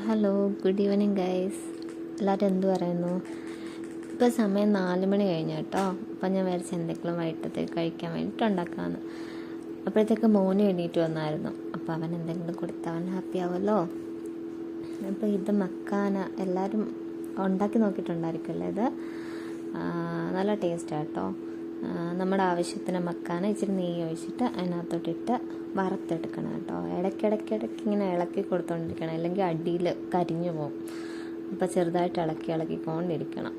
Hello, good evening guys. എല്ലാവരും എന്ത് പറയുന്നു? ഇപ്പോൾ സമയം 4 മണി കഴിഞ്ഞു കേട്ടോ. അപ്പം ഞാൻ വിചാരിച്ച എന്തെങ്കിലും വൈകിട്ടത്തേക്ക് കഴിക്കാൻ വേണ്ടിയിട്ട് ഉണ്ടാക്കാമെന്ന്. അപ്പോഴത്തേക്ക് മോന് എണീറ്റ് വന്നായിരുന്നു. അപ്പോൾ അവൻ എന്തെങ്കിലും കൊടുത്താൽ അവൻ ഹാപ്പി ആവുമല്ലോ. അപ്പോൾ ഇത് മക്കാന എല്ലാവരും ഉണ്ടാക്കി നോക്കിയിട്ടുണ്ടായിരിക്കുമല്ലേ. ഇത് നല്ല ടേസ്റ്റാണ് കേട്ടോ. നമ്മുടെ ആവശ്യത്തിന് മക്കാന ഇച്ചിരി നെയ്യ് ഒഴിച്ചിട്ട് അതിനകത്തോട്ടിട്ട് വറുത്തെടുക്കണം കേട്ടോ. ഇടയ്ക്കിടയ്ക്ക് ഇങ്ങനെ ഇളക്കി കൊടുത്തോണ്ടിരിക്കണം, അല്ലെങ്കിൽ അടിയിൽ കരിഞ്ഞു പോകും. അപ്പോൾ ചെറുതായിട്ട് ഇളക്കിക്കൊണ്ടിരിക്കണം.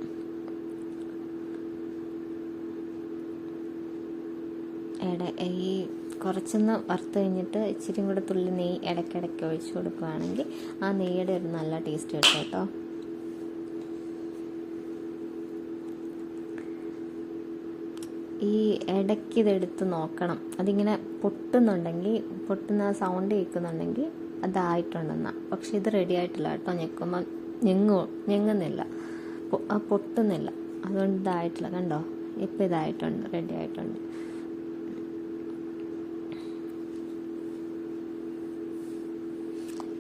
ഈ കുറച്ചൊന്ന് വറുത്ത് കഴിഞ്ഞിട്ട് ഇച്ചിരി കൂടെ തുള്ളി നെയ്യ് ഇടയ്ക്കിടയ്ക്ക് ഒഴിച്ച് കൊടുക്കുകയാണെങ്കിൽ ആ നെയ്യുടെ ഒരു നല്ല ടേസ്റ്റ് കിട്ടും കേട്ടോ. ഈ ഇടയ്ക്ക് ഇതെടുത്ത് നോക്കണം. അതിങ്ങനെ പൊട്ടുന്ന സൗണ്ട് കേൾക്കുന്നുണ്ടെങ്കിൽ അതായിട്ടുണ്ടെന്നാ. പക്ഷെ ഇത് റെഡി ആയിട്ടില്ല കേട്ടോ. ഞെക്കുമ്പോൾ ഞെങ്ങുന്നില്ല, പൊട്ടുന്നില്ല. അതുകൊണ്ട് ഇതായിട്ടില്ല. കണ്ടോ, ഇപ്പം ഇതായിട്ടുണ്ട്, റെഡി ആയിട്ടുണ്ട്.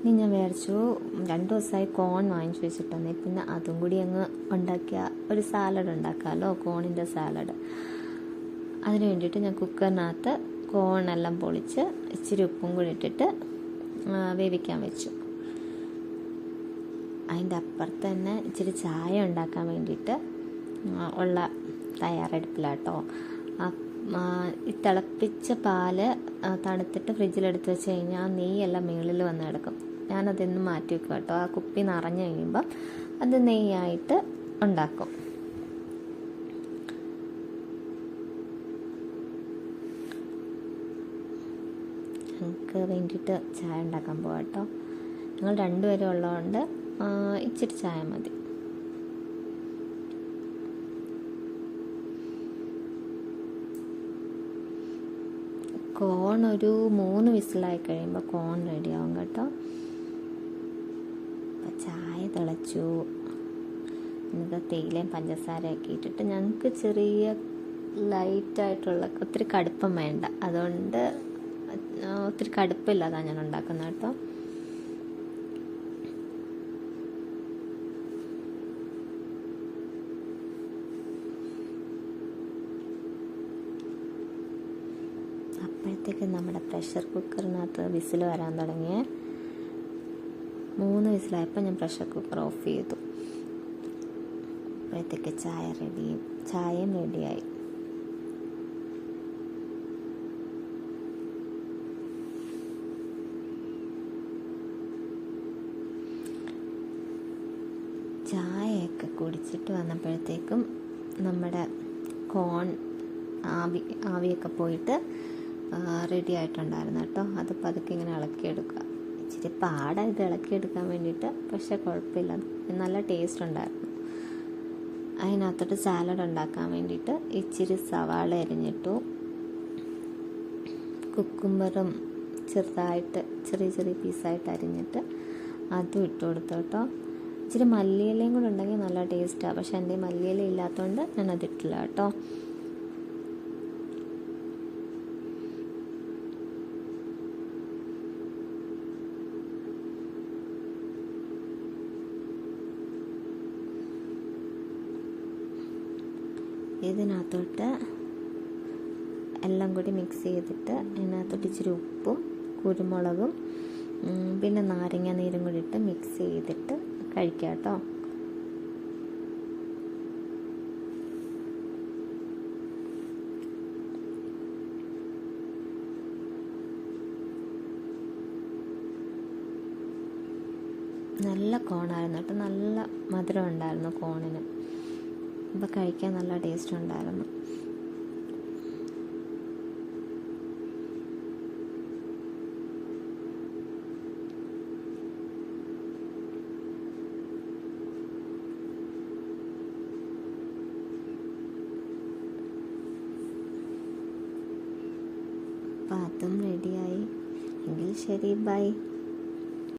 ഇനി ഞാൻ വിചാരിച്ചു 2 ദിവസമായി കോൺ വാങ്ങിച്ചു വെച്ചിട്ടുണ്ടേ, പിന്നെ അതും കൂടി അങ്ങ് ഉണ്ടാക്കിയ ഒരു സാലഡ് ഉണ്ടാക്കാമല്ലോ, കോണിൻ്റെ സാലഡ്. അതിന് വേണ്ടിയിട്ട് ഞാൻ കുക്കറിനകത്ത് കോണെല്ലാം പൊളിച്ച് ഇച്ചിരി ഉപ്പും കൂടി ഇട്ടിട്ട് വേവിക്കാൻ വെച്ചു. അതിൻ്റെ അപ്പുറത്ത് തന്നെ ഇച്ചിരി ചായ ഉണ്ടാക്കാൻ വേണ്ടിയിട്ട് ഉള്ള തയ്യാറെടുപ്പിലാട്ടോ. ഈ തിളപ്പിച്ച പാല് തണുത്തിട്ട് ഫ്രിഡ്ജിലെടുത്ത് വെച്ച് കഴിഞ്ഞാൽ നെയ്യെല്ലാം മുകളിൽ വന്ന് കിടക്കും. ഞാനതൊന്ന് മാറ്റി വെക്കും കേട്ടോ. ആ കുപ്പി നിറഞ്ഞു കഴിയുമ്പോൾ അത് നെയ്യായിട്ട് ഉണ്ടാക്കും. ഞങ്ങൾക്ക് വേണ്ടിയിട്ട് ചായ ഉണ്ടാക്കാൻ പോകാം കേട്ടോ. ഞങ്ങൾ 2 പേരും ഉള്ളതുകൊണ്ട് ഇച്ചിരി ചായ മതി. കോൺ ഒരു 3 വിസിലായി കഴിയുമ്പോൾ കോൺ റെഡിയാവും കേട്ടോ. അപ്പം ചായ തിളച്ചു. എന്നിട്ട് തേയിലയും പഞ്ചസാരയൊക്കെ ഇട്ടിട്ട് ഞങ്ങൾക്ക് ചെറിയ ലൈറ്റായിട്ടുള്ള, ഒത്തിരി കടുപ്പം വേണ്ട. അതുകൊണ്ട് ഒത്തിരി കടുപ്പില്ലാതാണ് ഞാൻ ഉണ്ടാക്കുന്നത് കേട്ടോ. അപ്പോഴത്തേക്ക് നമ്മുടെ പ്രഷർ കുക്കറിനകത്ത് വിസിൽ വരാൻ തുടങ്ങിയേ. 3 വിസിലായപ്പോൾ ഞാൻ പ്രഷർ കുക്കർ ഓഫ് ചെയ്തു. അപ്പോഴത്തേക്ക് ചായയും റെഡിയായി. ചായയൊക്കെ കുടിച്ചിട്ട് വന്നപ്പോഴത്തേക്കും നമ്മുടെ കോൺ ആവിയൊക്കെ പോയിട്ട് റെഡി ആയിട്ടുണ്ടായിരുന്നു കേട്ടോ. അത് പതുക്കെ ഇങ്ങനെ ഇളക്കിയെടുക്കുക. ഇച്ചിരി പാടാണ് ഇത് ഇളക്കിയെടുക്കാൻ വേണ്ടിയിട്ട്, പക്ഷെ കുഴപ്പമില്ല, നല്ല ടേസ്റ്റ് ഉണ്ടായിരുന്നു. അതിനകത്തോട്ട് സാലഡ് ഉണ്ടാക്കാൻ വേണ്ടിയിട്ട് ഇച്ചിരി സവാള അരിഞ്ഞിട്ടു, കുക്കുംബറും ചെറുതായിട്ട് ചെറിയ പീസായിട്ട് അരിഞ്ഞിട്ട് അതും ഇട്ട് കൊടുത്തു കേട്ടോ. ഇച്ചിരി മല്ലിയിലയും കൂടെ ഉണ്ടെങ്കിൽ നല്ല ടേസ്റ്റാണ്. പക്ഷെ എൻ്റെ മല്ലിയില ഇല്ലാത്തതുകൊണ്ട് ഞാൻ അതിട്ടില്ല കേട്ടോ. ഇതിനകത്തോട്ട് എല്ലാം കൂടി മിക്സ് ചെയ്തിട്ട് അതിനകത്തോട്ട് ഇച്ചിരി ഉപ്പും കുരുമുളകും പിന്നെ നാരങ്ങ നീരും കൂടി ഇട്ട് മിക്സ് ചെയ്തിട്ട് കഴിക്കാം കേട്ടോ. നല്ല കോണായിരുന്നു കേട്ടോ. നല്ല മധുരം ഉണ്ടായിരുന്നു കോണിന്. അപ്പോൾ കഴിക്കാൻ നല്ല ടേസ്റ്റ് ഉണ്ടായിരുന്നു. അപ്പം അതും റെഡിയായി. എങ്കിൽ ശരി, ബൈ.